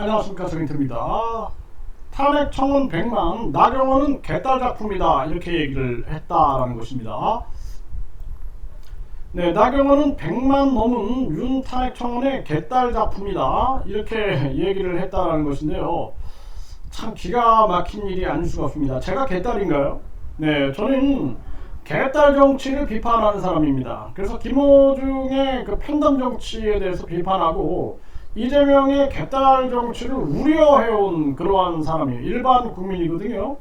안녕하십니까, 정인태입니다. 탄핵 청원 100만, 나경원은 개딸 작품이다, 이렇게 얘기를 했다라는 것입니다. 네, 나경원은 100만 넘은 윤 탄핵 청원의 개딸 작품이다, 이렇게 얘기를 했다라는 것인데요. 참 기가 막힌 일이 아닐 수가 없습니다. 제가 개딸인가요? 네, 저는 개딸 정치를 비판하는 사람입니다. 그래서 김어중의 그 팬덤 정치에 대해서 비판하고, 이재명의 개딸 정치를 우려해온 그러한 사람이에요. 일반 국민이거든요.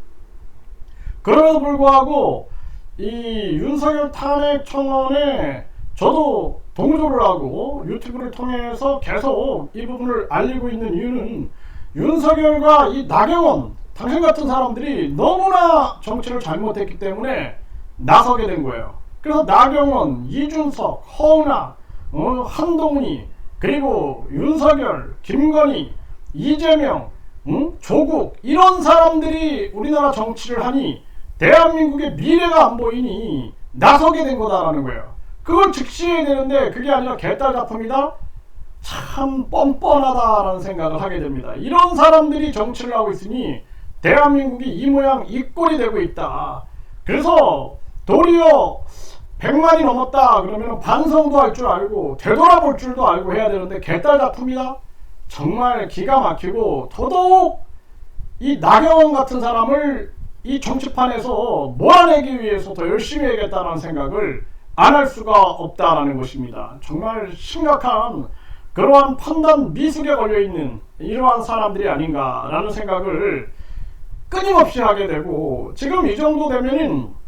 그럼에도 불구하고 이 윤석열 탄핵 청원에 저도 동조를 하고 유튜브를 통해서 계속 이 부분을 알리고 있는 이유는, 윤석열과 이 나경원, 당신 같은 사람들이 너무나 정치를 잘못했기 때문에 나서게 된 거예요. 그래서 나경원, 이준석, 허은하, 한동훈이, 그리고 윤석열, 김건희, 이재명, 조국, 이런 사람들이 우리나라 정치를 하니 대한민국의 미래가 안 보이니 나서게 된 거다라는 거예요. 그걸 즉시해야 되는데 그게 아니라 개딸 작품이다? 참 뻔뻔하다라는 생각을 하게 됩니다. 이런 사람들이 정치를 하고 있으니 대한민국이 이 모양 이 꼴이 되고 있다. 그래서 도리어 100만이 넘었다 그러면 반성도 할 줄 알고 되돌아볼 줄도 알고 해야 되는데 개딸 작품이다? 정말 기가 막히고, 더더욱 이 나경원 같은 사람을 이 정치판에서 몰아내기 위해서 더 열심히 해야겠다는 생각을 안 할 수가 없다라는 것입니다. 정말 심각한 그러한 판단 미숙에 걸려있는 이러한 사람들이 아닌가라는 생각을 끊임없이 하게 되고, 지금 이 정도 되면은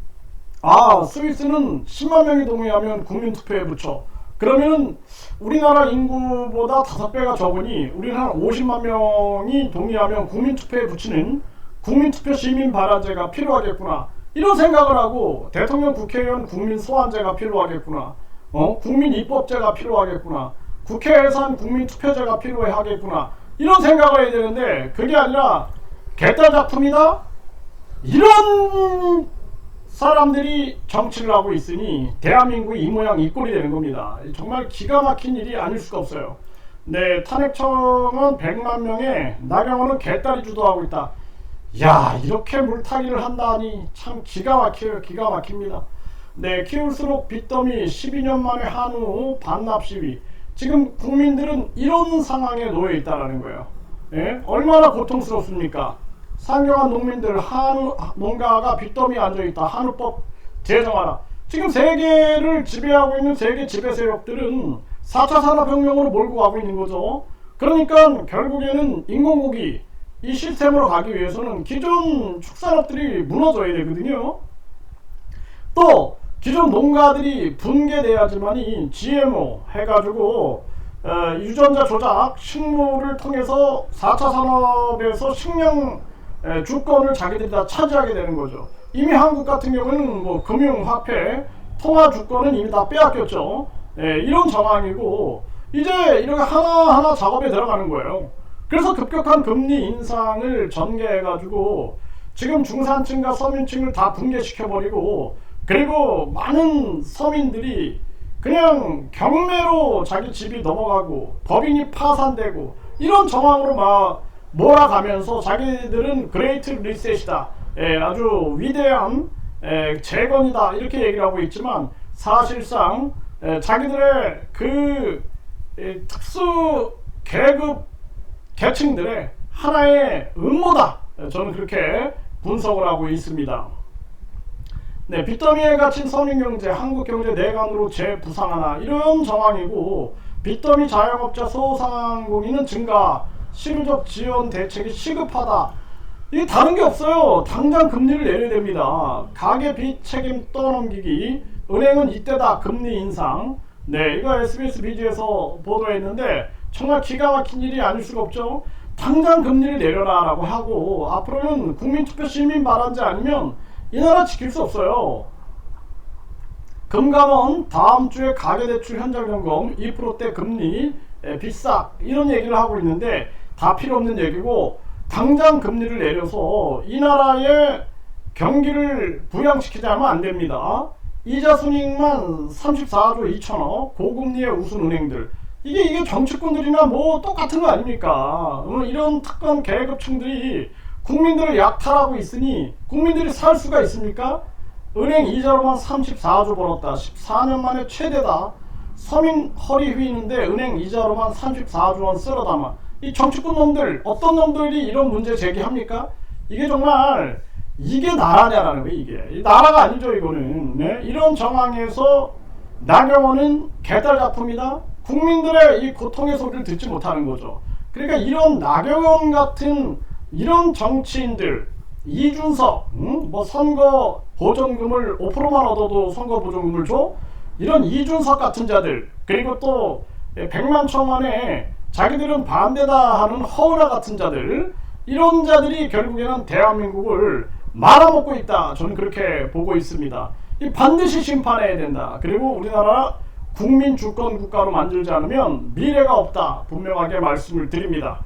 스위스는 10만 명이 동의하면 국민투표에 붙여. 그러면 우리나라 인구보다 5배가 적으니 우리는 한 50만 명이 동의하면 국민투표에 붙이는 국민투표 시민발안제가 필요하겠구나, 이런 생각을 하고, 대통령, 국회의원 국민소환제가 필요하겠구나, 국민입법제가 필요하겠구나, 국회 예산 국민투표제가 필요하겠구나, 이런 생각을 해야 되는데, 그게 아니라 개딸 작품이다? 이런 사람들이 정치를 하고 있으니 대한민국이 이 모양 이 꼴이 되는 겁니다. 정말 기가 막힌 일이 아닐 수가 없어요. 네, 탄핵청원 100만 명에 나경원은 개딸이 주도하고 있다. 야, 이렇게 물타기를 한다니 참 기가 막혀요. 기가 막힙니다. 네, 키울수록 빚더미 12년 만에 한우 반납 시위. 지금 국민들은 이런 상황에 놓여 있다는 거예요. 네? 얼마나 고통스럽습니까? 상경한 농민들, 한우 농가가 빚더미에 앉아있다. 한우법 제정하라. 지금 세계를 지배하고 있는 세계 지배 세력들은 4차 산업혁명으로 몰고 가고 있는 거죠. 그러니까 결국에는 인공고기 이 시스템으로 가기 위해서는 기존 축산업들이 무너져야 되거든요. 또 기존 농가들이 분개돼야지만이 GMO 해가지고 유전자 조작, 식물을 통해서 4차 산업에서 식량 주권을 자기들이 다 차지하게 되는 거죠. 이미 한국 같은 경우는 뭐 금융, 화폐, 통화 주권은 이미 다 빼앗겼죠. 이런 상황이고, 이제 이렇게 하나하나 작업에 들어가는 거예요. 그래서 급격한 금리 인상을 전개해가지고 지금 중산층과 서민층을 다 붕괴시켜버리고, 그리고 많은 서민들이 그냥 경매로 자기 집이 넘어가고 법인이 파산되고 이런 정황으로 막 몰아가면서 자기들은 그레이트 리셋이다, 아주 위대한 재건이다, 이렇게 얘기를 하고 있지만 사실상 자기들의 그 특수 계급 계층들의 하나의 음모다, 저는 그렇게 분석을 하고 있습니다. 네, 빚더미에 갇힌 서민경제, 한국경제 내관으로 재부상하나, 이런 정황이고, 빚더미 자영업자 소상공인은 증가, 실효적 지원 대책이 시급하다. 이게 다른 게 없어요. 당장 금리를 내려야 됩니다. 가계 빚 책임 떠넘기기, 은행은 이때다 금리 인상. 네, 이거 SBS 비즈에서 보도했는데 정말 기가 막힌 일이 아닐 수가 없죠. 당장 금리를 내려라 라고 하고, 앞으로는 국민투표 시민발안제 아니면 이 나라 지킬 수 없어요. 금감원 다음 주에 가계대출 현장점검 2%대 금리 비싸, 이런 얘기를 하고 있는데 다 필요 없는 얘기고, 당장 금리를 내려서 이 나라의 경기를 부양시키지 않으면 안 됩니다. 이자 순이익만 34조 2천억, 고금리의 우sun 은행들, 이게 정치꾼들이나 뭐 똑같은 거 아닙니까? 이런 특권 계급층들이 국민들을 약탈하고 있으니 국민들이 살 수가 있습니까? 은행 이자로만 34조 벌었다. 14년 만에 최대다. 서민 허리 휘는데 은행 이자로만 34조 원 쓸어 담아. 이 정치꾼 놈들, 어떤 놈들이 이런 문제 제기합니까? 이게 정말 이게 나라냐라는 거예요. 이게 나라가 아니죠. 이거는. 네? 이런 정황에서 나경원은 개딸 작품이다. 국민들의 이 고통의 소리를 듣지 못하는 거죠. 그러니까 이런 나경원 같은 이런 정치인들, 이준석, 뭐 선거 보전금을 5%만 얻어도 선거 보전금을 줘? 이런 이준석 같은 자들, 그리고 또 100만 청원에 자기들은 반대다 하는 허은하 같은 자들, 이런 자들이 결국에는 대한민국을 말아먹고 있다. 저는 그렇게 보고 있습니다. 반드시 심판해야 된다. 그리고 우리나라 국민 주권 국가로 만들지 않으면 미래가 없다. 분명하게 말씀을 드립니다.